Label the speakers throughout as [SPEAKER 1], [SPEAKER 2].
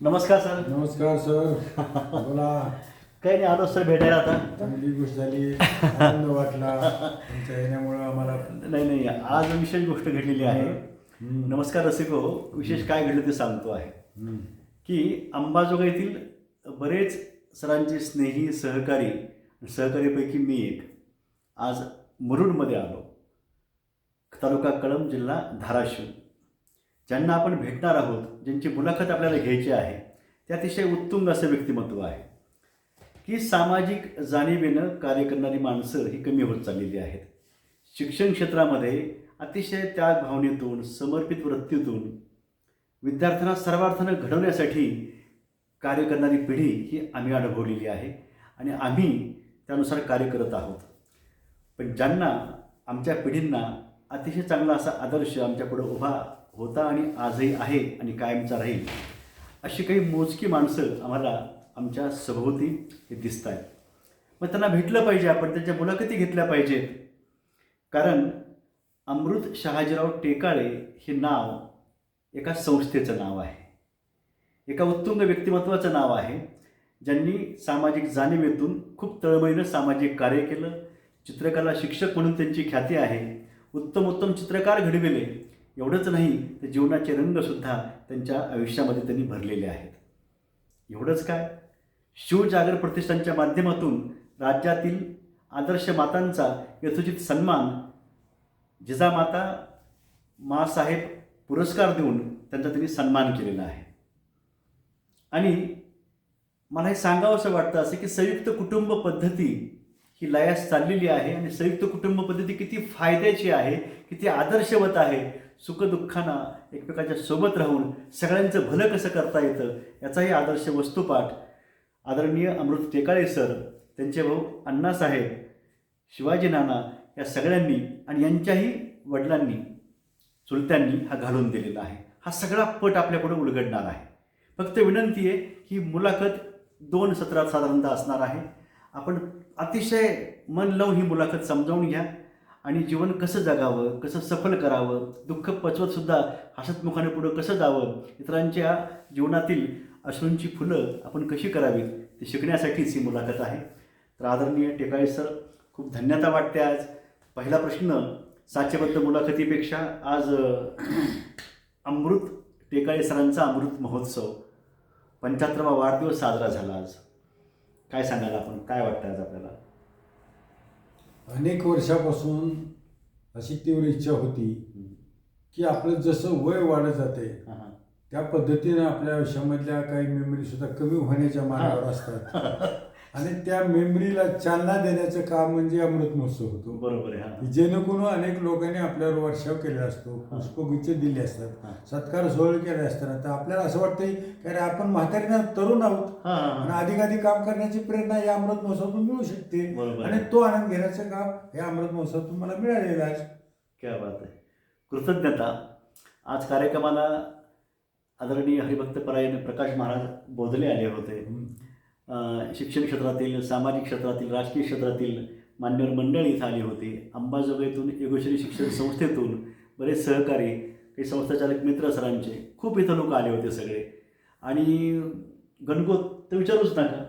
[SPEAKER 1] नमस्कार सर.
[SPEAKER 2] नमस्कार सर. बोला.
[SPEAKER 1] काही नाही, आलो सर भेटायला आता.
[SPEAKER 2] चांगली गोष्ट झाली, आनंद वाटला तुमच्या येण्यामुळं आम्हाला.
[SPEAKER 1] नाही नाही, आज विशेष गोष्ट घडलेली आहे. नमस्कार रसिको. विशेष काय घडलं ते सांगतो आहे की अंबाजोगाईतील बरेच सरांचे स्नेही सहकारीपैकी मी एक आज मुरुडमध्ये आलो. तालुका कळंब, जिल्हा धाराशिव. ज्यांना आपण भेटणार आहोत, ज्यांची मुलाखत आपल्याला घ्यायची आहे, ते अतिशय उत्तुंग असं व्यक्तिमत्व आहे की सामाजिक जाणीवेनं कार्य करणारी माणसं ही कमी होत चाललेली आहेत. शिक्षण क्षेत्रामध्ये अतिशय त्याग भावनेतून, समर्पित वृत्तीतून विद्यार्थ्यांना सर्वार्थानं घडवण्यासाठी कार्य करणारी पिढी ही आम्ही अनुभवलेली आहे आणि आम्ही त्यानुसार कार्य करत आहोत. पण ज्यांना आमच्या पिढींना अतिशय चांगला असा आदर्श आमच्यापुढं उभा होता आणि आजही आहे आणि कायमचा राहील, अशी काही मोजकी माणसं आम्हाला आमच्या सभोवती हे दिसत आहेत. मग त्यांना भेटलं पाहिजे, आपण त्यांच्या मुलाखती घेतल्या पाहिजेत. कारण अमृत शहाजीराव टेकाळे हे नाव एका संस्थेचं नाव आहे, एका उत्तुंग व्यक्तिमत्वाचं नाव आहे, ज्यांनी सामाजिक जाणीवेतून खूप तळमळीनं सामाजिक कार्य केलं. चित्रकला शिक्षक म्हणून त्यांची ख्याती आहे. उत्तम चित्रकार घडविले. एवढंच नाही, तर जीवनाचे रंगसुद्धा त्यांच्या आयुष्यामध्ये त्यांनी भरलेले आहेत. एवढंच काय, शिवजागर प्रतिष्ठानच्या माध्यमातून राज्यातील आदर्श मातांचा यथोचित सन्मान जिजामाता मासाहेब पुरस्कार देऊन त्यांचा त्यांनी सन्मान केलेला आहे. आणि मला हे सांगावंसं वाटतं असं की संयुक्त कुटुंब पद्धती ही लयास चाललेली आहे आणि संयुक्त कुटुंब पद्धती किती फायद्याची आहे, किती आदर्शवत आहे. सुखदुःखांना एकमेकांच्या सोबत राहून सगळ्यांचं भलं कसं करता येतं, याचाही आदर्श वस्तुपाठ आदरणीय अमृत टेकाळे सर, त्यांचे भाऊ अण्णासाहेब, शिवाजी नाना या सगळ्यांनी आणि यांच्याही वडिलांनी, चुलत्यांनी हा घालून दिलेला आहे. हा सगळा पट आपल्यापुढे उलगडणार आहे. फक्त विनंती आहे, ही मुलाखत 2 सत्रात साधारणतः असणार आहे. आपण अतिशय मन लावून ही मुलाखत समजावून घ्या आणि जीवन कसं जगावं, कसं सफल करावं, दुःख पचवतसुद्धा हसतमुखाने पुढं कसं जावं, इतरांच्या जीवनातील अश्रूंची फुलं आपण कशी करावीत, ते शिकण्यासाठीच ही मुलाखत आहे. तर आदरणीय टेकाळे सर, खूप धन्यता वाटते. आज पहिला प्रश्न, साचेबद्ध मुलाखतीपेक्षा आज अमृत टेकाळे सरांचा अमृत महोत्सव 75वा वाढदिवस साजरा झाला. आज काय सांगाल आपण, काय वाटतं आज आपल्याला?
[SPEAKER 2] अनेक वर्षापासून अशी तीव्र इच्छा होती की आपलं जसं वय वाढत जाते त्या पद्धतीनं आपल्या आयुष्यामधल्या काही मेमरीसुद्धा कमी होण्याच्या मार्गावर असतात आणि त्या मेमरीला चालना देण्याचं काम म्हणजे अमृत महोत्सव होतो.
[SPEAKER 1] बरोबर आहे.
[SPEAKER 2] जेणेकरून अनेक लोकांनी आपल्यावर वर्षाव केलेला असतो, पुष्पगुच्छ दिले असतात, सत्कार सोहळे केले असताना तर आपल्याला असं वाटतंय की अरे आपण म्हातारीना तरुण आहोत आणि अधिकाधिक काम करण्याची प्रेरणा या अमृत महोत्सवातून मिळू शकते आणि तो आनंद घेण्याचं काम या अमृत महोत्सवातून मला मिळालेलं आहे.
[SPEAKER 1] क्या बात आहे. कृतज्ञता. आज कार्यक्रमाला आदरणीय हरिभक्तपरायण प्रकाश महाराज बोधले आले होते. शिक्षण क्षेत्रातील, सामाजिक क्षेत्रातील, राजकीय क्षेत्रातील मान्यवर मंडळी इथं आली होती. अंबाजोगाईतून योगेश्वरी शिक्षण संस्थेतून बरेच सहकारी, काही संस्थाचालक मित्र सरांचे खूप इथं लोक आले होते सगळे. आणि गणगोत तर विचारूच नका.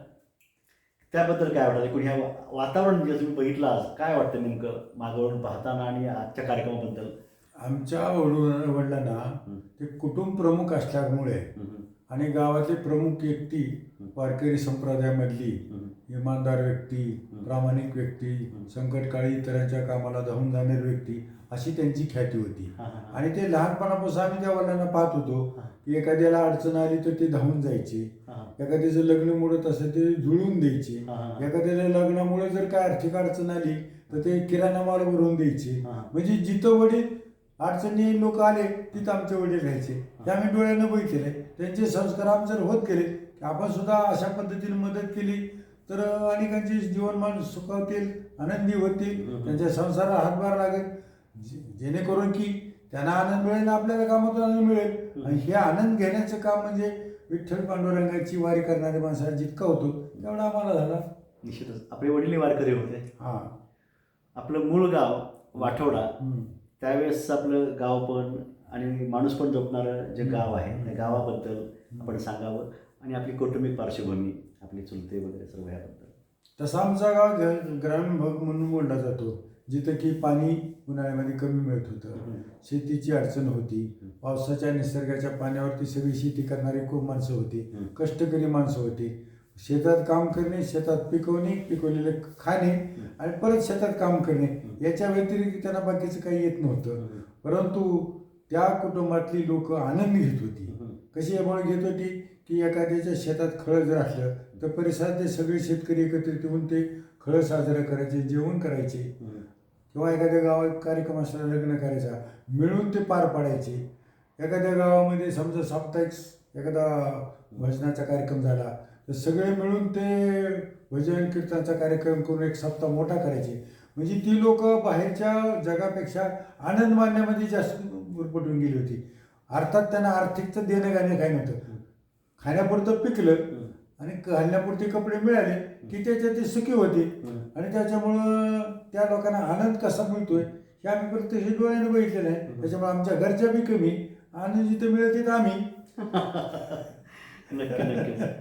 [SPEAKER 1] त्याबद्दल काय वाटतं, एकूण ह्या वातावरण जे तुम्ही बघितलं आज, काय वाटतं नेमकं मागवरून पाहताना आणि आजच्या कार्यक्रमाबद्दल?
[SPEAKER 2] आमच्या वडिलांना ते कुटुंब प्रमुख असल्यामुळे आणि गावातली प्रमुख व्यक्ती, वारकरी संप्रदायामधली इमानदार व्यक्ती, प्रामाणिक व्यक्ती, संकटकाळी इतरांच्या कामाला धावून जाणारी व्यक्ती, अशी त्यांची ख्याती होती. आणि ते लहानपणापासून आम्ही त्या वडिलांना पाहत होतो की एखाद्याला अडचण आली तर ते धावून जायचे, एखाद्याचं लग्न मोडत असेल ते जुळवून द्यायचे, एखाद्याला लग्नामुळे जर काय आर्थिक अडचण आली तर ते किराणा माल भरून द्यायचे. म्हणजे जिथं वडील अडचणी लोक आले तिथं आमचे वडील राहायचे. ते आम्ही डोळ्यानं बघितले. त्यांचे संस्कार आमच्यावर होत गेले की आपण सुद्धा अशा पद्धतीने मदत केली तर अनेकांचे जीवनमान सुखावतील, आनंदी होतील, त्यांच्या संसाराला हातभार लागेल, जेणेकरून की त्यांना आनंद मिळेल, आपल्याला कामातून आनंद मिळेल. आणि हे आनंद घेण्याचं काम म्हणजे विठ्ठल पांडुरंगाची वारी करणाऱ्या माणसाला जितका होतो तेवढा आम्हाला झाला.
[SPEAKER 1] निश्चितच. आपले वडील वारकरी होते. आपलं मूळ गाव वाठवडा, त्यावेळेस आपलं गाव पण आणि माणूस पण जपणारं जे गाव आहे त्या गावाबद्दल आपण सांगावं आणि आपली कौटुंबिक पार्श्वभूमी, आपली चुलते वगैरे सर्व ह्याबद्दल.
[SPEAKER 2] तसा आमचा गाव ग्रामीण भाग म्हणून बोलला जातो, जिथं की पाणी उन्हाळ्यामध्ये कमी मिळत होतं, शेतीची अडचण होती, पावसाच्या निसर्गाच्या पाण्यावरती सगळी शेती करणारी खूप माणसं होती, कष्टकरी माणसं होती. शेतात काम करणे, शेतात पिकवणे, पिकवलेले खाणे आणि परत शेतात काम करणे, याच्या व्यतिरिक्त त्यांना बाकीचं काही येत नव्हतं. परंतु त्या कुटुंबातली लोक आनंद घेत होती. कशी यामुळे घेत होती की एखाद्याच्या शेतात खळं जर असलं तर परिसरातले सगळे शेतकरी एकत्रित येऊन ते खळं साजरं करायचे, जेवण करायचे, किंवा एखाद्या गावात कार्यक्रम असला, लग्न करायचा, मिळून ते पार पाडायचे. एखाद्या गावामध्ये समजा साप्ताहिक एखादा भजनाचा कार्यक्रम झाला तर सगळे मिळून ते भजन कीर्तनाचा कार्यक्रम करून एक सप्ताह मोठा करायचे. म्हणजे ती लोक बाहेरच्या जगापेक्षा आनंद मानण्यामध्ये जास्त पटून गेली होती. अर्थात त्यांना आर्थिक तर देणं गाणं काय नव्हतं, खाण्यापुरतं पिकलं आणि घालण्यापुरते कपडे मिळाले की त्याच्यात ते सुखी होते. आणि त्याच्यामुळं त्या लोकांना आनंद कसा मिळतोय हे आम्ही प्रत्यक्ष डोळ्याने बघितलेलं आहे. त्याच्यामुळे आमच्या घरच्या बी कमी आणि जिथं मिळते तर आम्ही.
[SPEAKER 1] नक्की नक्की.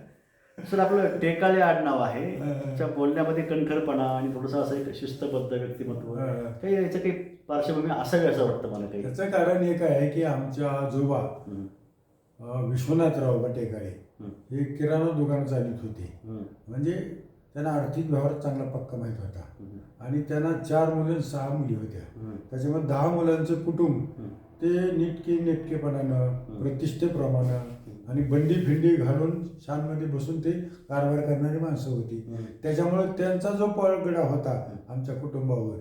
[SPEAKER 1] सर, आपलं टेकाळे आडनाव आहे, तुमच्या बोलण्यामध्ये कणखरपणा आणि थोडंसं असं एक शिस्तबद्ध व्यक्तिमत्व, काही याचं काही पार्श्वभूमी असावी असं वाटतं मला. काही
[SPEAKER 2] त्याचं कारण एक आहे की आमच्या आजोबा विश्वनाथराव टेकाळे हे किराणा दुकान चालत होते. म्हणजे त्यांना आर्थिक व्यवहार चांगला पक्का माहीत होता आणि त्यांना 4 मुलं 6 मुली होत्या. त्याच्यामुळे 10 मुलांचं कुटुंब ते नेटकेपणानं, प्रतिष्ठेप्रमाणे आणि बंडी फिंडी घालून शानमध्ये बसून ते कारभार करणारी माणसं होती. त्याच्यामुळे त्यांचा जो पगडा होता आमच्या कुटुंबावर,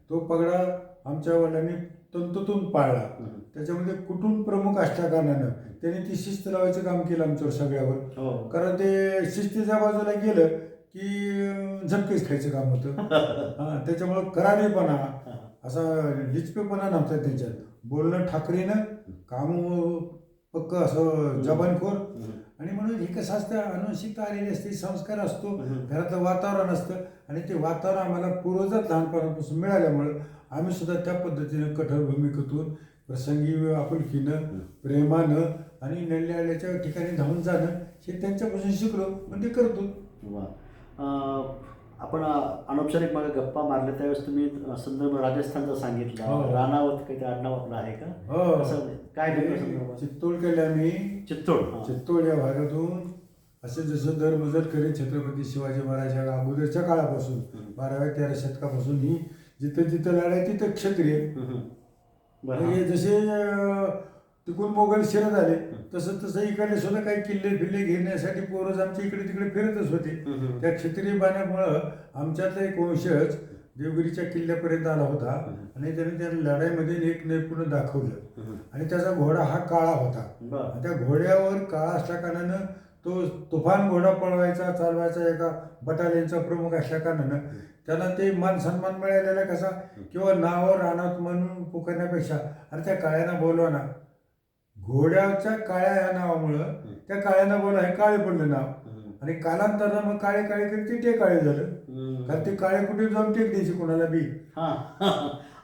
[SPEAKER 2] तो पगडा आमच्या वडिलांनी तंतोतंत पाळला. त्याच्यामध्ये कुटुंब प्रमुख असल्या कारणानं त्यांनी ती शिस्त लावायचं काम केलं आमच्यावर सगळ्यावर. कारण ते शिस्तीच्या बाजूला गेलं की झटकेच खायचं काम होतं. त्याच्यामुळं करारीपणा, असा लिचपेपणा नव्हता त्यांच्यात. बोलणं ठाकरीनं, काम पक्क असं जबानखोर. आणि म्हणून हे कसं असतं, अनुवंशिकता आलेली असते, संस्कार असतो, घरातलं वातावरण असतं आणि ते वातावरण आम्हाला पूर्वजात लहानपणापासून मिळाल्यामुळं आम्ही सुद्धा त्या पद्धतीनं कठोर भूमिकेतून प्रसंगी आपुलकीनं, प्रेमानं आणि नळल्याच्या ठिकाणी धावून जाणं हे त्यांच्यापासून शिकलो, पण ते करतो.
[SPEAKER 1] वा. आपण अनौपचारिक मला गप्पा मारल्या त्यावेळेस तुम्ही संदर्भ राजस्थानचा सांगितला. राणावत काही आडनाव आपलं आहे का? काय
[SPEAKER 2] चित्तोड केले आम्ही. चित्तोड या भागातून असे जसं दरमजल करीत छत्रपती शिवाजी महाराजांच्या अगोदरच्या काळापासून 12व्या-13व्या शतकापासून ही जिथं जिथं लढाई तिथं क्षत्रिय. जसे तिकडून मोगल शिरत आले तसं तसं इकडे सुद्धा काही किल्ले घेण्यासाठी पोरज आमच्या इकडे तिकडे फिरतच होते. त्या क्षत्रिय बाण्यामुळं आमच्यातला एक वंशज देवगिरीच्या किल्ल्यापर्यंत आला होता आणि त्याने त्या लढाईमध्ये एक नैपुण्य दाखवलं. आणि त्याचा घोडा हा काळा होता. त्या घोड्यावर काळा असल्या कारणानं तो तुफान घोडा पळवायचा, चालवायचा, एका बटालियनचा प्रमुख असल्या कारणानं त्यांना ते मान सन्मान मिळालेला कसा, किंवा नावावर रानात म्हणून पुकारण्यापेक्षा अरे त्या काळ्यांना बोलवा ना. घोड्याच्या काळ्या या नावामुळं त्या काळ्यांना बोला हे काळे पडलं नाव. आणि कालांतरानं मग काळे करीत ते टेकाळे झालं. कारण ते काळे कुठे जाऊन टेक द्यायचे कोणाला बी.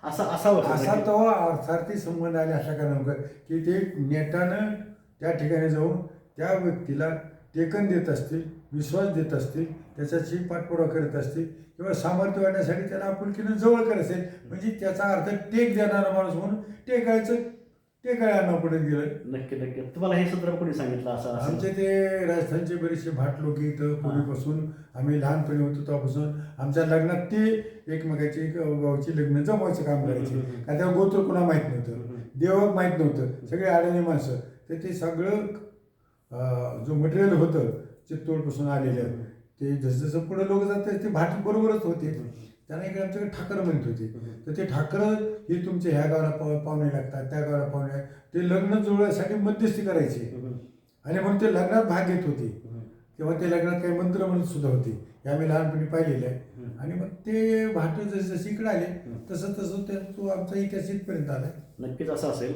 [SPEAKER 2] असा तो अर्थार्थी संबंध आले अशा कारणामुळे की ते नेटानं त्या ठिकाणी जाऊन त्या व्यक्तीला टेकन देत असतील, विश्वास देत असतील, त्याच्याशी पाठपुरावा करत असतील किंवा सामर्थ्य वाढण्यासाठी त्याला आपुलकीनं जवळ करत असेल. म्हणजे त्याचा अर्थ टेक देणारा माणूस म्हणून टेकाळ्यांना पुढे गेलं.
[SPEAKER 1] नक्की नक्की. तुम्हाला हे सूत्र कोणी सांगितलं? असं
[SPEAKER 2] आमचे ते राजस्थानचे बरेचसे भाट लोक इथं पूर्वीपासून आम्ही लहानपणी होतो तेव्हापासून आमच्या लग्नात ते एकमेकाची गावची लग्न जमवायचं काम करायचे. कारण तेव्हा गोत्र कुणा माहीत नव्हतं, देवक माहीत नव्हतं, सगळे अडाणी माणसं. तर ते सगळं जो मटेरियल होतं चित्तोडपासून आलेलं ते जसं जसं पुढे लोक जातात ते भाट बरोबरच होते. त्यांना इकडे आमच्याकडे ठाकर म्हणत होते. तर ते ठाकर हे तुमच्या ह्या गावाला पाहुणे लागतात, त्या गावाला पाहुणे, ते लग्न जुळण्यासाठी मध्यस्थी करायचे आणि म्हणून ते लग्नात भाग घेत होते. तेव्हा ते लग्नात काही मंत्र म्हणत सुद्धा होते, हे आम्ही लहानपणी पाहिलेलं आहे. आणि मग ते भाट जसे जसे इकडे आले तसं तसं तो आमचा इतिहास इथपर्यंत आला.
[SPEAKER 1] नक्कीच असं असेल.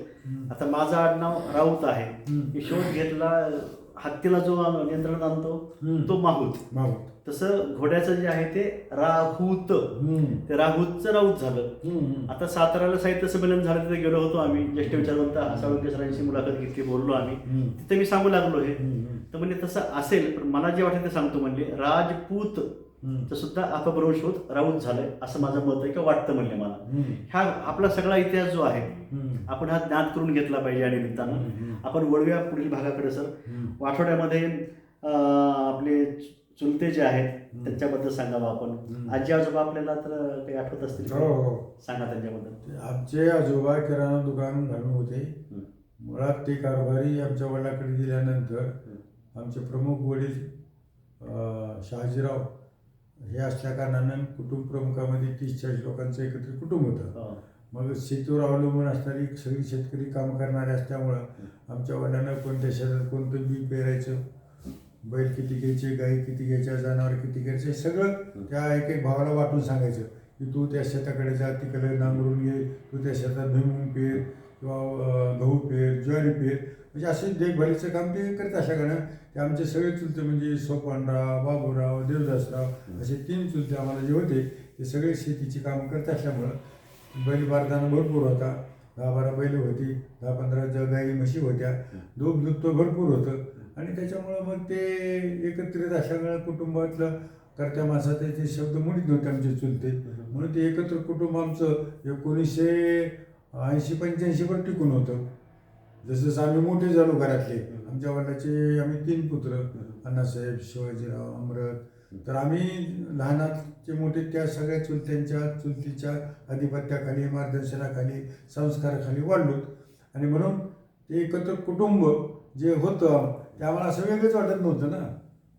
[SPEAKER 1] आता माझं आडनाव राऊत आहे, मी शोध घेतला हत्तीला जो नियंत्रण आणतो तो माहूत.
[SPEAKER 2] माहूत.
[SPEAKER 1] तसं घोड्याचं जे आहे ते राहूत. ते राहूतचं राऊत झालं. आता साताऱ्याला साहित्य संमेलन झालं, तिथे गेलो होतो आम्ही. ज्येष्ठ विचारवंत साळुंखे सरांची मुलाखत घेतली, बोललो आम्ही. तिथे मी सांगू लागलो हे, तर म्हणजे तसं असेल, पण मला जे वाटतं ते सांगतो. म्हणले राजपूत सुद्धा अपभ्रंश होत राऊत झालंय, असं माझं मत आहे, किंवा वाटतं म्हणले मला. ह्या आपला सगळा इतिहास जो आहे आपण हा ज्ञात करून घेतला पाहिजे. या निमित्तानं आपण वळूया पुढील भागाकडे सर. आठवड्यामध्ये आपले चुलते जे आहेत त्यांच्याबद्दल सांगावं आपण. आजी आजोबा आपल्याला तर काही आठवत असतील, सांगा त्यांच्याबद्दल.
[SPEAKER 2] आमचे आजोबा किराणा दुकान घालून होते. मुळात ते कारभारी आमच्या वडिलांकडे दिल्यानंतर आमचे प्रमुख वडील शहाजीराव हे असल्या कारणानं कुटुंब प्रमुखामध्ये 30-40 लोकांचं एकत्रित कुटुंब होतं. मग शेतीवर अवलंबून असणारी सगळी शेतकरी काम करणारे असल्यामुळं आमच्या वडिलांना कोणत्या शेतात कोणतं बी पेरायचं, बैल किती घ्यायचे, गाई किती घ्यायच्या, जनावर किती घ्यायचे, सगळं त्या एक एक भावाला वाटून सांगायचं की तू त्या शेताकडे जा, तिकडे नांगरून घे, तू त्या शेतात भुईमूग पेर किंवा गहू पेर, ज्वारी पेर. म्हणजे असे देखभालीचं काम ते करत असल्याकडनं ते आमचे सगळे चुलते म्हणजे सोपानराव, बाबूराव, देवदासराव असे 3 चुलते आम्हाला जे होते ते सगळे शेतीची कामं करत असल्यामुळं बैल बारदाना भरपूर होता. 10-12 बैल होती, 10-15 गाई म्हशी होत्या, दूध तो भरपूर होतं. आणि त्याच्यामुळं मग ते एकत्रित असल्यामुळं कुटुंबातलं करत्या माणसाचे ते शब्द मुळीच नव्हते आमचे चुलते. म्हणून ते एकत्र कुटुंब आमचं 1980-85 वर टिकून होतं. जसं आम्ही मोठे झालो घरातले, आमच्या वडिलाचे आम्ही 3 पुत्र, अण्णासाहेब, शिवाजीराव, अमृत. तर आम्ही लहानाचे मोठे त्या सगळ्या चुलतीच्या आधिपत्याखाली, मार्गदर्शनाखाली, संस्काराखाली वाढलो. आणि म्हणून ते एकत्र कुटुंब जे होतं ते आम्हाला असं वेगळंच वाटत नव्हतं ना.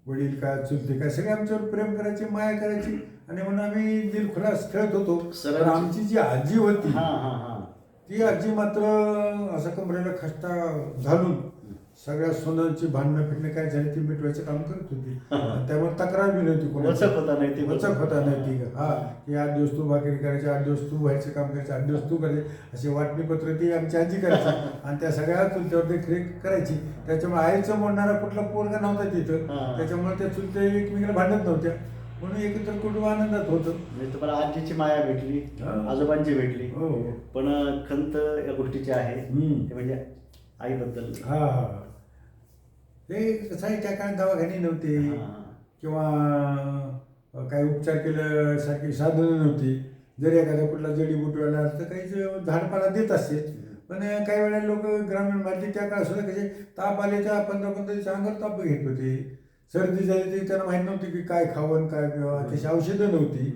[SPEAKER 2] वडील काय, चुलते काय, सगळे आमच्यावर प्रेम करायचे, माया करायची. आणि म्हणून आम्ही दिलखुलास खेळत होतो. तर आमची जी आजी होती ती आजी मात्र असं कमरेला खस्ता घालून सगळ्या सोनांची भांडणं फिरणं काय झाली ती मिटवायचं काम करत होती. त्यामुळे तक्रार बी नव्हती,
[SPEAKER 1] वचक होता नाही
[SPEAKER 2] ती. की 8 दिवस तू भाकरी करायची, 8 दिवस तू व्हायचं काम करायचं, 8 दिवस तू करायचे, असे वाटणीपत्र ती आमची आजी करायची. आणि त्या सगळ्या चुलत्यावर देखरेख करायची. त्याच्यामुळे आईचं म्हणणारा कुठला पोरगा नव्हता तिथं. त्याच्यामुळे त्या चुलत्या एकमेकाला भांडत नव्हत्या. म्हणून एकत्र कुटुंब आनंदात होतं.
[SPEAKER 1] म्हणजे तुम्हाला आजीची माया भेटली, आजोबांची भेटली. पण खंत या गोष्टीची आहे ते म्हणजे आईबद्दल.
[SPEAKER 2] ते कसं आहे, त्या काळात दवाखाने नव्हते किंवा काही उपचार केल्यासारखी साधनं नव्हती. जरी एखाद्या कुठला जडीबुटीवाला तर काही झाडपाला देत असते. पण काही वेळेला लोक ग्रामीण भागात त्या काळात सुद्धा कसे ताप आले तर 15-15 दिवसाच्या अंगावर ताप घेत होते. सर्दी झाली तरी त्यांना माहीत नव्हती की काय खावं काय पिवा, तशी औषधं नव्हती.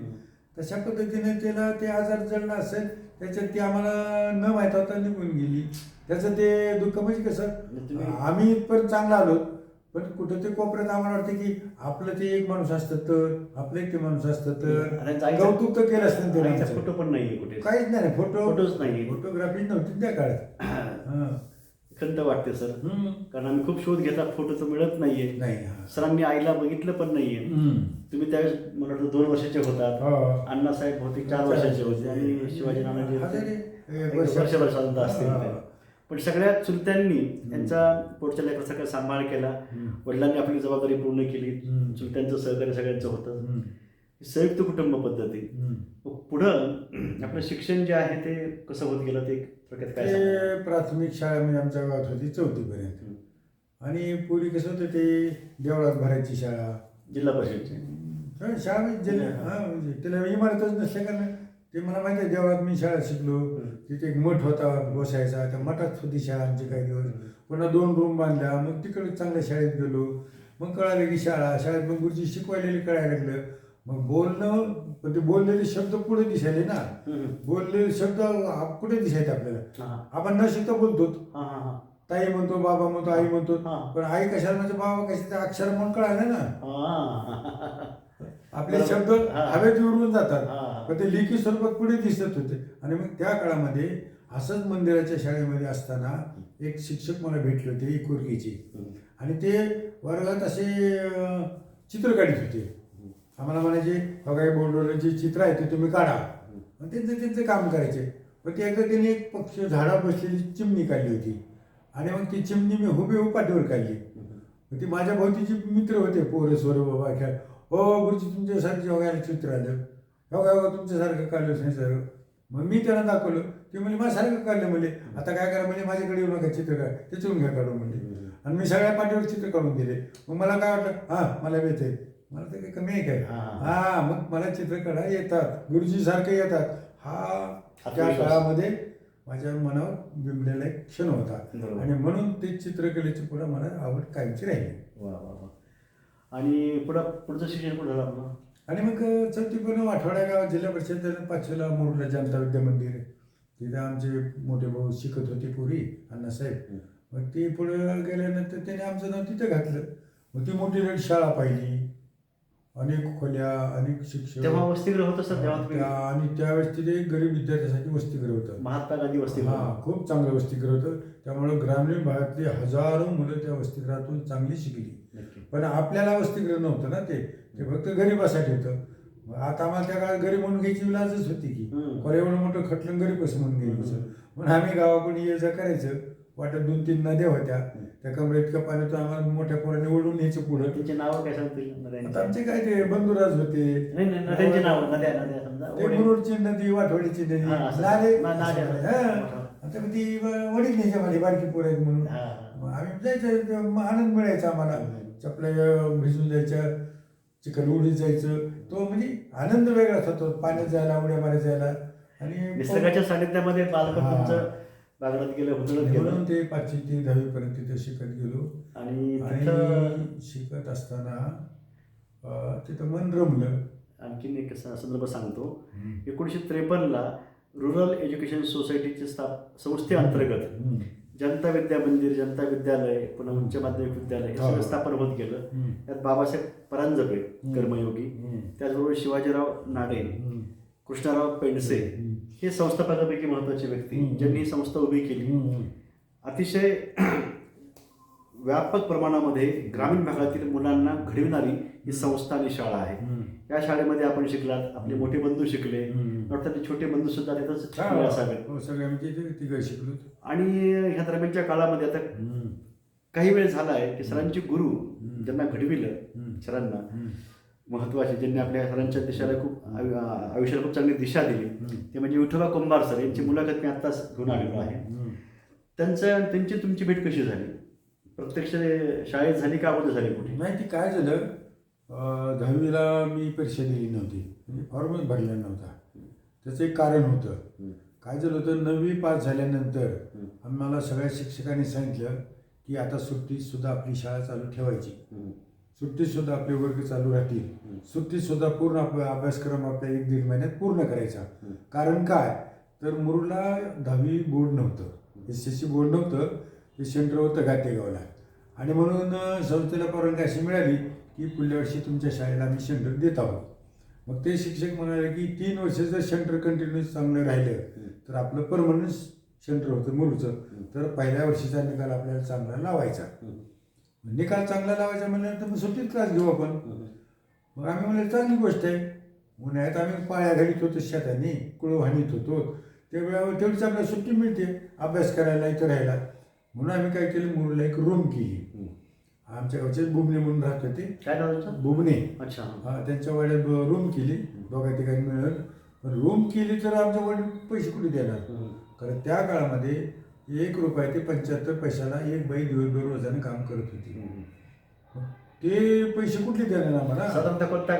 [SPEAKER 2] तशा पद्धतीने त्याला ते आजार जळला असेल, त्याच्यात ती आम्हाला न माहीत होता निघून गेली. त्याचं ते दुःख म्हणजे कसं, आम्ही इथपर्यंत चांगला आलो, पण कुठं ते कोपऱ्यात आम्हाला वाटतं की आपलं ते एक माणूस असतं तर, आपलं एक ते माणूस असतं तर कौतुक तर केलं असतं. ते
[SPEAKER 1] फोटो पण नाहीये कुठे,
[SPEAKER 2] काहीच नाही,
[SPEAKER 1] फोटोच नाही,
[SPEAKER 2] फोटोग्राफी नव्हती त्या काळात.
[SPEAKER 1] खंत वाटते सर, कारण आम्ही खूप शोध घेतात, फोटो तर मिळत नाहीये. सरांनी आईला बघितलं पण नाहीये. तुम्ही त्यावेळेस मला वाटतं 2 वर्षाचे होतात, अण्णासाहेब बहुतेक 4 वर्षाचे होते आणि शिवाजी नानाजी वर्षापर्यंत असतील. पण सगळ्या चुलत्यांनी यांचा पोटच्या लेकराचा काय सांभाळ केला. वडिलांनी आपली जबाबदारी पूर्ण केली. चुलत्यांचं सहकार्य सगळ्यांचं होतं. संयुक्त कुटुंब पद्धती. पुढं आपलं शिक्षण जे आहे ते कसं होत गेलं ते थोडक्यात काय?
[SPEAKER 2] प्राथमिक शाळा म्हणजे आमच्या गावात होती 4थी पर्यंत. आणि पूर्वी कसं होतं ते देवळात भरायची शाळा,
[SPEAKER 1] जिल्हा परिषदची
[SPEAKER 2] शाळा म्हणजे त्याला इमारतच नसल्या कारण ते मला माहिती आहे. देवळात मी शाळा शिकलो, तिथे एक मठ होता बसायचा, त्या मठात होती शाळा आमची काही दिवस. पुन्हा 2 रूम बांधल्या, मग तिकडे चांगल्या शाळेत गेलो. मग कळालं की शाळेत मग गुरुजी शिकवायला कळायला लागलं. मग बोलणं, पण ते बोललेले शब्द पुढे दिसायले ना, बोललेले शब्द कुठे दिसायचे आपल्याला. आपण न शिकता बोलतो, ताई म्हणतो, बाबा म्हणतो, आई म्हणतो. पण आई कशाला म्हणजे बाबा कशाचं अक्षर म्हणून कळालं ना. आपले शब्द हवेत उडून जातात, पण ते लिखित स्वरूपात पुढे दिसत होते. आणि मग त्या काळामध्ये असंच मंदिराच्या शाळेमध्ये असताना एक शिक्षक मला भेटले होते इकुर्कीचे. आणि ते वर्गात असे चित्र काढत होते. आम्हाला म्हणायचे बघा बोर्डवर जे चित्र आहे ते तुम्ही काढा. मग त्यांचं काम करायचे. पण ते एकदा त्यांनी एक पक्ष झाडा बसलेली चिमणी काढली होती. आणि मग ती चिमणी मी हुबेहूब पाठीवर काढली. ती माझ्या भोवतीची मित्र होते, पोरं सोरं बाबा खेळ. हो गुरुजी तुमच्यासारखं वगैरे चित्र आलं, हो तुमच्यासारखं काढलं नाही सर. मग मी त्यांना दाखवलं, ते म्हणजे माझ्यासारखं काढलं म्हणजे. आता काय करा म्हणजे माझ्याकडे येऊ नका चित्र काढ, त्याच्यावरून घ्या काढून म्हणजे. आणि मी सगळ्या पाठीवर चित्र काढून दिले. मग मला काय वाटलं, हां मला येते, मला तर काही कमी आहे काय. हां मग मला चित्र काढा येतात, गुरुजी सारखे येतात. हा त्या काळामध्ये माझ्या मनावर बिंबलेला एक क्षण होता. आणि म्हणून ते चित्रकलेची पुढे मला आवड कायमची राहिली.
[SPEAKER 1] वा वा वा. आणि पुढचं शिक्षण कुठं झालं आपलं?
[SPEAKER 2] आणि मग चौथीपूर्ण आठवड्या गावात जिल्हा परिषद 5वीला मुरुडला जनता विद्या मंदिर, तिथे आमचे मोठे भाऊ शिकत होते पूर्वी, अण्णासाहेब. मग ती पुढे गेल्यानंतर त्याने आमचं नाव तिथं घातलं. मग ती मोठी शाळा पाहिली, अनेक खोल्या, अनेक शिक्षक.
[SPEAKER 1] तेव्हा वसतिगृह होतं सर तेव्हा?
[SPEAKER 2] आणि त्यावेळेस तिथे गरीब विद्यार्थ्यांसाठी वसतिगृह होतं,
[SPEAKER 1] महात्मा गांधी वसतिगृह.
[SPEAKER 2] हां खूप चांगलं वसतिगृह होतं. त्यामुळं ग्रामीण भागातली हजारो मुलं त्या वसतिगृहातून चांगली शिकली. पण आपल्याला वसतिगृह नव्हतं ना, ते फक्त गरीबासाठी होतं. आता आम्हाला त्या काळात गरीब म्हणून घ्यायची लाजच होती की, पर एवढं मोठं खटलं गरीब कसं म्हणून घ्यायचं. म्हणून आम्ही गावाकडून ये जा करायचं. वाटत 2-3 नद्या होत्या, त्या कमरेत इतकं पाण्यातून आम्हाला मोठ्या पोरांनी ओढून न्यायचं पुढं.
[SPEAKER 1] त्यांचे नाव काय सांगतील?
[SPEAKER 2] आता आमचे काय ते बंधुराज होते,
[SPEAKER 1] नद्यांचे नाव नद्या समजा
[SPEAKER 2] मुरुडची नदी, वाठवडीची नदी, आता ती वडील न्यायच्या माझी बारकी पोरं आहेत म्हणून. आम्ही जायचं, आनंद मिळायचा आम्हाला. चपल्या भिजून जायच्या, चिखल उडीत जायचं, तो म्हणजे आनंद वेगळाच होतो. पाण्यात जायला, उड्या मारत जायला. आणि
[SPEAKER 1] निसर्गाच्या सानिध्यामध्ये बालपण तुमचं बागडत गेलं, हुदळत गेलं.
[SPEAKER 2] म्हणून ते 5वी ते 10वी पर्यंत तिथे शिकत गेलो. आणि शिकत असताना तिथं मन रमलं.
[SPEAKER 1] आणखीन एक संदर्भ सांगतो. 1953ला रुरल एज्युकेशन सोसायटीचे संस्थेअंतर्गत जनता विद्या मंदिर, जनता विद्यालय, पुन्हा उच्च माध्यमिक विद्यालय हे सगळं स्थापन होत गेलं. त्यात बाबासाहेब परांजपे कर्मयोगी, त्याचबरोबर शिवाजीराव नाडे, कृष्णराव पेंडसे हे संस्थापकांपैकी महत्त्वाची व्यक्ती, ज्यांनी ही संस्था उभी केली. अतिशय व्यापक प्रमाणामध्ये ग्रामीण भागातील मुलांना घडविणारी ही संस्था आणि शाळा आहे. या शाळेमध्ये आपण शिकलात, आपले मोठे बंधू शिकले, वाटतं ते छोटे बंधू सुद्धा तिथंच शिकले असावेत.
[SPEAKER 2] सगळ्या शिकलो.
[SPEAKER 1] आणि ह्या दरम्यानच्या काळामध्ये आता काही वेळ झाला आहे की सरांचे गुरु ज्यांना घडविलं, सरांना महत्वाचे, ज्यांनी आपल्या सरांच्या दिशेला खूप आयुष्याला खूप चांगली दिशा दिली, ते म्हणजे विठोबा कुंभार सर यांची मुलाखत मी आत्ताच घेऊन आलेलो आहे. त्यांची तुमची भेट कशी झाली? प्रत्यक्ष शाळेत झाली का अगोदर झाली कुठे?
[SPEAKER 2] नाही, ती काय झालं, 10वीला मी परीक्षा दिली नव्हती, म्हणजे फॉर्मच भरला नव्हता. त्याचं एक कारण होतं. काय झालं होतं, 9वी पास झाल्यानंतर आम्हाला सगळ्या शिक्षकांनी सांगितलं की आता सुट्टीतसुद्धा आपली शाळा चालू ठेवायची, सुट्टीतसुद्धा आपले वर्ग चालू राहतील, सुट्टीतसुद्धा पूर्ण आपला अभ्यासक्रम आपल्या 1-1.5 महिन्यात पूर्ण करायचा. कारण काय तर मुरुडला 10वी बोर्ड नव्हतं, SSC बोर्ड नव्हतं, ते सेंटर होतं गातेगावला. आणि म्हणून संस्थेला परवानगी अशी मिळाली की पुढल्या वर्षी तुमच्या शाळेला आम्ही सेंटर देत आहोत. मग ते शिक्षक म्हणाले की 3 वर्ष जर सेंटर कंटिन्यूस चांगलं राहिलं तर आपलं परमनंट सेंटर होतं मुरुडचं, तर पहिल्या वर्षीचा निकाल आपल्याला चांगला लावायचा. निकाल चांगला लावायचा म्हणल्यानंतर मग सुट्टीत क्लास घेऊ आपण. मग आम्ही म्हणलं चांगली गोष्ट आहे. उन्हाळ्यात आम्ही पाया घालीत होतो, शेताने कुळव हाणीत होतो, त्यावेळेला तेवढीच आपल्याला सुट्टी मिळते अभ्यास करायला, इथं राहायला. म्हणून आम्ही काय केलं, मुरुडला एक रूम केली. आमच्या गावचे बुबणे म्हणून राहत होते,
[SPEAKER 1] काय नाव
[SPEAKER 2] बुबणे.
[SPEAKER 1] अच्छा.
[SPEAKER 2] त्यांच्या वाड्यात रूम केली, दोघा ठिकाणी मिळून. पण रूम केली तर आमच्या वडील पैसे कुठे देणार? कारण त्या काळामध्ये 1 रुपया ते 75 पैशाला एक बाई दिवसभर रोजाने काम करत होती. ते पैसे कुठले देणार आम्हाला?
[SPEAKER 1] साधारणतः कोणता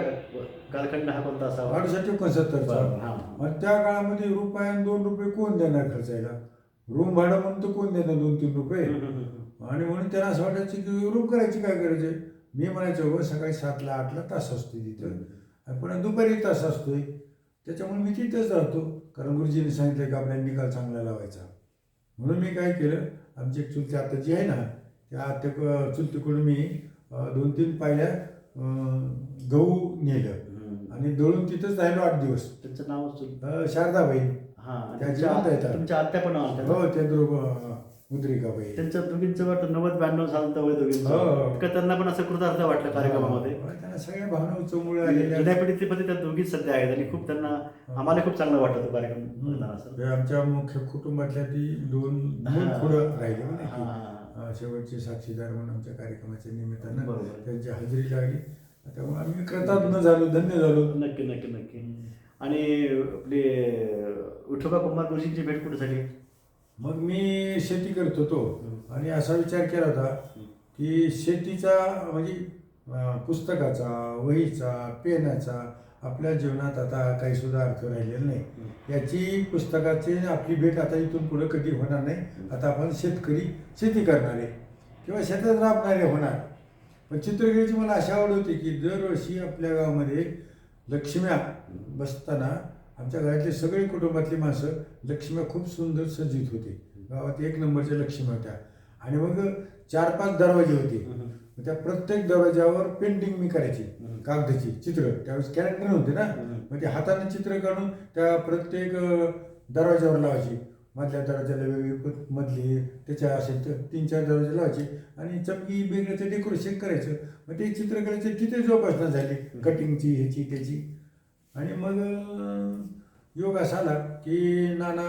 [SPEAKER 1] कालखंड हा कोणता असावा?
[SPEAKER 2] 68-69चा. मग त्या काळामध्ये रुपया आणि 2 रुपये कोण देणार खर्चायला? रूम भाडं म्हणून तर कोण देणार 2-3 रुपये? आणि म्हणून त्यांना असं वाटायचं की रूम करायची काय गरज आहे. मी म्हणायचो सकाळी 7ला 8ला तास असतोय तिथं, आणि पुन्हा दुपारी तास असतोय, त्याच्यामुळे मी तिथंच राहतो. कारण गुरुजींनी सांगितलं की आपल्याला निकाल चांगला लावायचा. म्हणून मी काय केलं, आमची एक चुलती आत्या जी आहे ना, त्या आत्या चुलतीकडून मी 2-3 पायल्या गहू नेलं आणि दळून तिथंच राहिलो 8 दिवस.
[SPEAKER 1] त्यांचं नाव
[SPEAKER 2] शारदाबाई.
[SPEAKER 1] तुमच्या आत्या पण
[SPEAKER 2] हो, त्या मुद्रिकाबाई.
[SPEAKER 1] त्यांचं दोघींचं वाटतं 90-92 सालांचं वय दोघींचं. त्यांना पण असं कृतार्थ वाटलं कार्यक्रमामध्ये.
[SPEAKER 2] त्यांना सगळ्या भावना उचमुळे आलेल्या.
[SPEAKER 1] जुन्या पिढीमध्ये त्या दोघीच सध्या आहेत आणि खूप त्यांना आम्हाला खूप चांगलं वाटतं कार्यक्रम.
[SPEAKER 2] आमच्या मुख्य कुटुंबातल्या ती 2 मूळ पुढं राहिले, शेवटचे साक्षीदार म्हणून आमच्या कार्यक्रमाच्या निमित्तानं
[SPEAKER 1] बरोबर.
[SPEAKER 2] त्यांची हजेरी लागली. त्यामुळे आम्ही कृतज्ञ झालो, धन्य झालो.
[SPEAKER 1] नक्की नक्की नक्की. आणि आपले विठोबा कुंभार जोशींची भेट कुठे झाली?
[SPEAKER 2] मग मी शेती करत होतो आणि असा विचार केला होता की शेतीचा म्हणजे पुस्तकाचा, वहीचा, पेनाचा आपल्या जीवनात आता काही सुद्धा अर्थ राहिलेला नाही. याची पुस्तकाची आपली भेट आता इथून पुढे कधी होणार नाही. आता आपण शेतकरी, शेती करणारे किंवा शेतात राबणारे होणार. पण चित्रकलेची मला अशी आवड होती की दरवर्षी आपल्या गावामध्ये लक्ष्म्या बसताना आमच्या घरातले सगळे कुटुंबातली माणसं लक्ष्म्या खूप सुंदर सजित होते. गावात एक नंबरच्या लक्ष्म्या होत्या. आणि मग 4-5 दरवाजे होते. त्या प्रत्येक दरवाजावर पेंटिंग मी करायची, कागदाची चित्र. त्यावेळेस कॅलेंडर होते ना, मग ते हाताने चित्र काढून त्या प्रत्येक दरवाजावर लावायची. मधल्या दरवाजाला वेगळी, मधली त्याच्या असे 3-4 दरवाजे लावायचे आणि चमकी वेगळ्याचं डेकोरेशन करायचं. मग ते चित्रकलेची तिथे जोपासना झाली, कटिंगची, ह्याची त्याची. आणि मग योग असा आला की नाना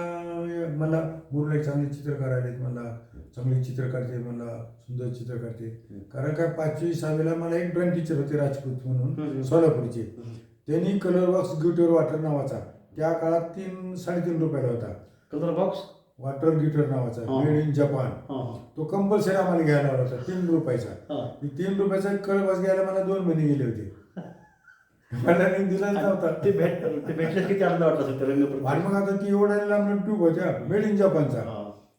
[SPEAKER 2] मला मुलं चांगले चित्र करायला, मला चांगले चित्र काढते, मला सुंदर चित्र काढते. कारण काय 5वी-6वीला मला एक ड्रॉइंग टीचर होते राजपूत म्हणून सोलापूरचे. त्यांनी कलर बॉक्स ग्लिटर वॉटर नावाचा, त्या काळात 3-3.5 रुपयाला होता.
[SPEAKER 1] कलर बॉक्स
[SPEAKER 2] वॉटर ग्लिटर नावाचा, मेड इन जपान. तो कंपल्सरी आम्हाला घ्यायला आला होता 3 रुपयाचा. 3 रुपयाचा कलर बॉक्स घ्यायला मला 2 महिने गेले होते. मला दिला नव्हता.
[SPEAKER 1] ते भेटल्यास किती आनंद वाटला असेल रंग.
[SPEAKER 2] आणि मग आता ती एवढ्या लांब ट्यूब होत्या मेड इन जपानचा,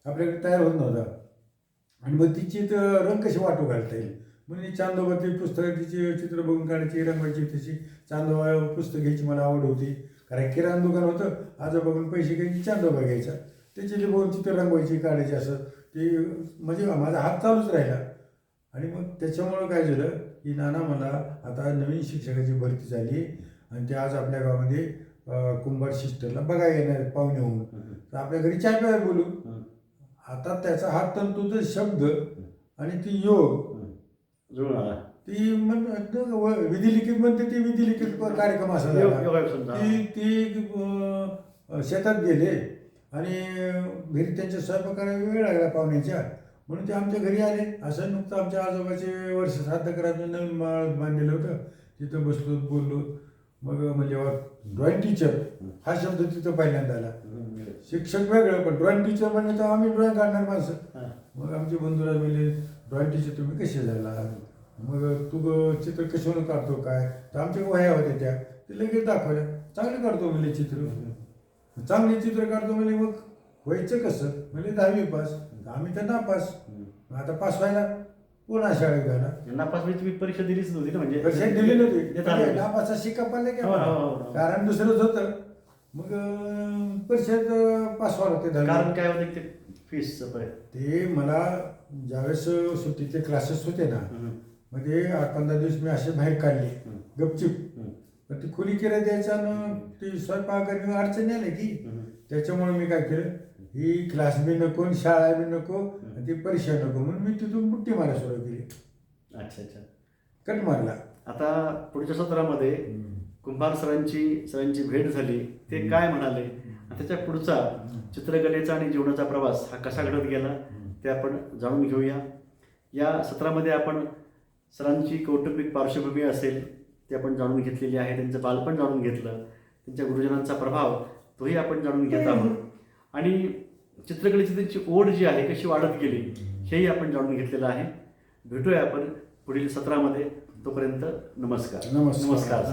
[SPEAKER 2] आपल्याकडे तयार होत नव्हता. आणि मग तिची रंग कशी वाटू घालता येईल म्हणजे चांदोबातली पुस्तकं तिची चित्र बघून काढायची, रंगवायची. तशी चांदोबा पुस्तक घ्यायची मला आवड होती. कारण किराणा दुकान होतं, आजोबाकडून पैसे घ्यायची, चांदोबा घ्यायचा, त्याची बघून चित्र रंगवायची, काढायची. असं ते म्हणजे माझा हात चालूच राहिला. आणि मग त्याच्यामुळं काय झालं की नाना मला आता नवीन शिक्षकाची भरती झाली आणि ते आज आपल्या गावामध्ये कुंभार सिस्टरला बघायला येणार पाहुणे होऊन, तर आपल्या घरी चाय प्यायला बोलू. आता त्याचा हा तंतुचा शब्द आणि ती योग
[SPEAKER 1] जुळून आला.
[SPEAKER 2] ती विधिलिखित म्हणते, ती विधिलिखित कार्यक्रम असा झाला. ती शेतात गेले आणि घरी त्यांच्या स्वयंपाकाला वेळ लागला पाहुण्याच्या, म्हणून ते आमच्या घरी आले. असं नुकतं आमच्या आजोबाचे वर्ष श्राद्ध करायचं नवीन माळ बांधलेलं होतं. तिथं बसलो, बोललो. मग म्हणजे ड्रॉइंग टीचर हा शब्द तिथं पहिल्यांदा आला. शिक्षक वेगळं, पण ड्रॉइंग टीचर म्हणलं तर आम्ही ड्रॉइंग काढणार माणसं. मग आमचे बंधुराज म्हणले ड्रॉइंग टीचर तुम्ही कसे झाला, मग तू चित्र कशावर काढतो काय, तर आमच्या वह्या होत्या त्या, ते लगेच दाखवल्या. चांगले काढतो म्हणजे चित्र, चांगले चित्र काढतो म्हणजे. मग व्हायचं कसं म्हणजे 10वी पास, आम्ही तर नापास. आता पास व्हायला पुन्हा शाळेत घाला.
[SPEAKER 1] नापास परीक्षा दिलीच नव्हती ना, म्हणजे
[SPEAKER 2] परीक्षा दिली नव्हती. नापासा शिका पाहिजे की कारण दुसरंच होतं. मग परीक्षेत पास व्हावं लागते.
[SPEAKER 1] कारण काय होतं ते फीसचं
[SPEAKER 2] ते मला ज्यावेळेस सुट्टीचे क्लासेस होते ना, मग ते 8-15 दिवस मी असे बाहेर काढले गपचूप. पण ती खोली किराया द्यायचा ना, ती स्वयंपाक अडचणी आल्या की. त्याच्यामुळे मी काय केलं, ही क्लास बी नको, शाळा बी नको, ती परीक्षा नको, म्हणून मी तिथून बुट्टी मारायला सुरू केली.
[SPEAKER 1] अच्छा.
[SPEAKER 2] कट मारला.
[SPEAKER 1] आता पुढच्या सत्रामध्ये कुंभार सरांची भेट झाली, ते काय म्हणाले, त्याच्या पुढचा चित्रकलेचा आणि जीवनाचा प्रवास हा कसा घडत गेला ते आपण जाणून घेऊया. या सत्रामध्ये आपण सरांची कौटुंबिक पार्श्वभूमी असेल ते आपण जाणून घेतलेली आहे. त्यांचं बालपण जाणून घेतलं, त्यांच्या गुरुजनांचा प्रभाव तोही आपण जाणून घेत आहोत. आणि चित्रकलेची त्यांची ओढ जी आहे कशी वाढत गेली हेही आपण जाणून घेतलेलं आहे. भेटूया आपण पुढील सत्रामध्ये. तोपर्यंत नमस्कार.
[SPEAKER 2] नमस्कार.